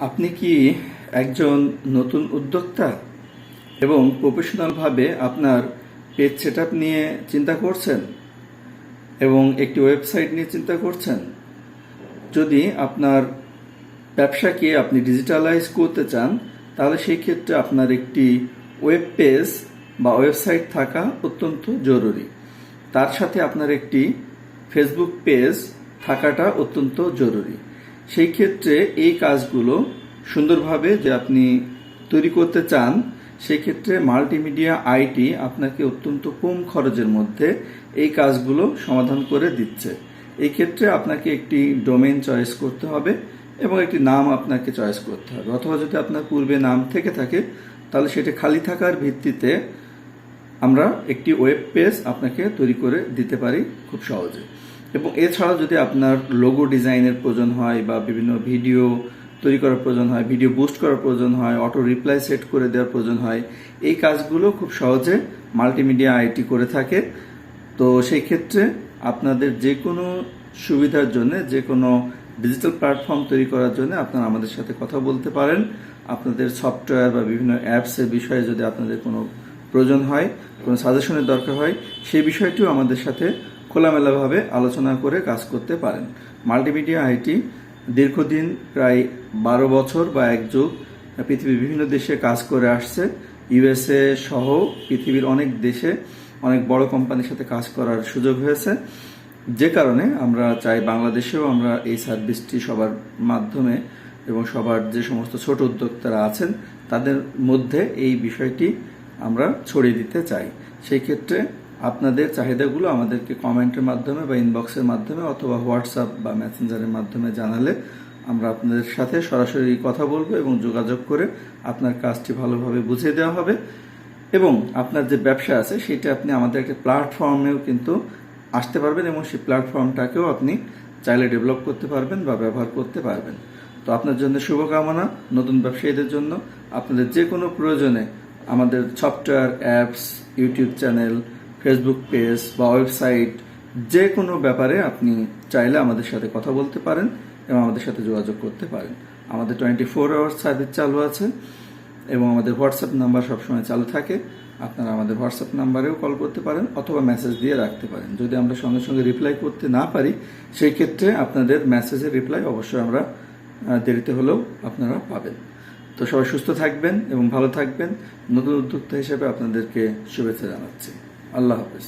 আপনি কি একজন নতুন উদ্যোক্তা এবং প্রফেশনালভাবে আপনার পেজ সেটআপ নিয়ে চিন্তা করছেন এবং একটি ওয়েবসাইট নিয়ে চিন্তা করছেন? যদি আপনার ব্যবসাকে আপনি ডিজিটালাইজ করতে চান, তাহলে সেই ক্ষেত্রে আপনার একটি ওয়েব পেজ বা ওয়েবসাইট থাকা অত্যন্ত জরুরি। তার সাথে আপনার একটি ফেসবুক পেজ থাকাটা অত্যন্ত জরুরি। সেই ক্ষেত্রে এই কাজগুলো সুন্দরভাবে যে আপনি তৈরি করতে চান, সেই ক্ষেত্রে মাল্টিমিডিয়া আইটি আপনাকে অত্যন্ত কম খরচের মধ্যে এই কাজগুলো সমাধান করে দিচ্ছে। এই ক্ষেত্রে আপনাকে একটি ডোমেইন চয়েস করতে হবে এবং একটি নাম আপনাকে চয়েস করতে হবে, অথবা যদি আপনার পূর্বে নাম থেকে থাকে তাহলে সেটা খালি থাকার ভিত্তিতে আমরা একটি ওয়েব পেজ আপনাকে তৈরি করে দিতে পারি খুব সহজে। এবং এছাড়া যদি আপনার লোগো ডিজাইনের প্রয়োজন হয় বা বিভিন্ন ভিডিও তৈরি করার প্রয়োজন হয়, ভিডিও বুস্ট করার প্রয়োজন হয়, অটো রিপ্লাই সেট করে দেওয়ার প্রয়োজন হয়, এই কাজগুলো খুব সহজে মাল্টিমিডিয়া আইটি করে থাকে। তো সেই ক্ষেত্রে আপনাদের যে কোনো সুবিধার জন্য, যে কোনো ডিজিটাল প্ল্যাটফর্ম তৈরি করার জন্য আপনারা আমাদের সাথে কথা বলতে পারেন। আপনাদের সফটওয়্যার বা বিভিন্ন অ্যাপসের বিষয়ে যদি আপনাদের কোনো প্রয়োজন হয়, কোনো সাজেশনের দরকার হয়, সেই বিষয়টিও আমাদের সাথে খোলামেলাভাবে আলোচনা করে কাজ করতে পারেন। মাল্টিমিডিয়া আইটি দীর্ঘদিন প্রায় 12 বছর বা এক যুগ পৃথিবীর বিভিন্ন দেশে কাজ করে আসছে। ইউএসএ সহ পৃথিবীর অনেক দেশে অনেক বড় কোম্পানির সাথে কাজ করার সুযোগ হয়েছে, যে কারণে আমরা চাই বাংলাদেশেও আমরা এই সার্ভিসটি সবার মাধ্যমে এবং সবার যে সমস্ত ছোট উদ্যোক্তারা আছেন তাদের মধ্যে এই বিষয়টি আমরা ছড়িয়ে দিতে চাই। সেই ক্ষেত্রে আপনাদের চাহিদাগুলো আমাদেরকে কমেন্টের মাধ্যমে বা ইনবক্সের মাধ্যমে অথবা হোয়াটসঅ্যাপ বা মেসেঞ্জারের মাধ্যমে জানালে আমরা আপনাদের সাথে সরাসরি কথা বলবো এবং যোগাযোগ করে আপনার কাজটি ভালোভাবে বুঝিয়ে দেওয়া হবে। এবং আপনার যে ব্যবসা আছে সেটা আপনি আমাদের একটা প্ল্যাটফর্মেও কিন্তু আসতে পারবেন এবং সেই প্ল্যাটফর্মটাকেও আপনি চাইলে ডেভেলপ করতে পারবেন বা ব্যবহার করতে পারবেন। তো আপনার জন্য শুভকামনা। নতুন ব্যবসায়ীদের জন্য আপনাদের যে কোনো প্রয়োজনে আমাদের software, apps, YouTube channel, Facebook page বা ওয়েবসাইট, যে কোনো ব্যাপারে আপনি চাইলে আমাদের সাথে কথা বলতে পারেন এবং আমাদের সাথে যোগাযোগ করতে পারেন। আমাদের 24 আওয়ার্স সার্ভিস চালু আছে এবং আমাদের হোয়াটসঅ্যাপ নাম্বার সবসময় চালু থাকে। আপনারা আমাদের হোয়াটসঅ্যাপ নাম্বারেও কল করতে পারেন অথবা মেসেজ দিয়ে রাখতে পারেন। যদি আমরা সঙ্গে সঙ্গে রিপ্লাই করতে না পারি, সেই ক্ষেত্রে আপনাদের মেসেজের রিপ্লাই অবশ্যই আমরা দেরিতে হলেও আপনারা পাবেন। তো সবাই সুস্থ থাকবেন এবং ভালো থাকবেন। নতুন উদ্যোক্তা হিসেবে আপনাদেরকে শুভেচ্ছা জানাচ্ছি। আল্লাহ হাফেজ।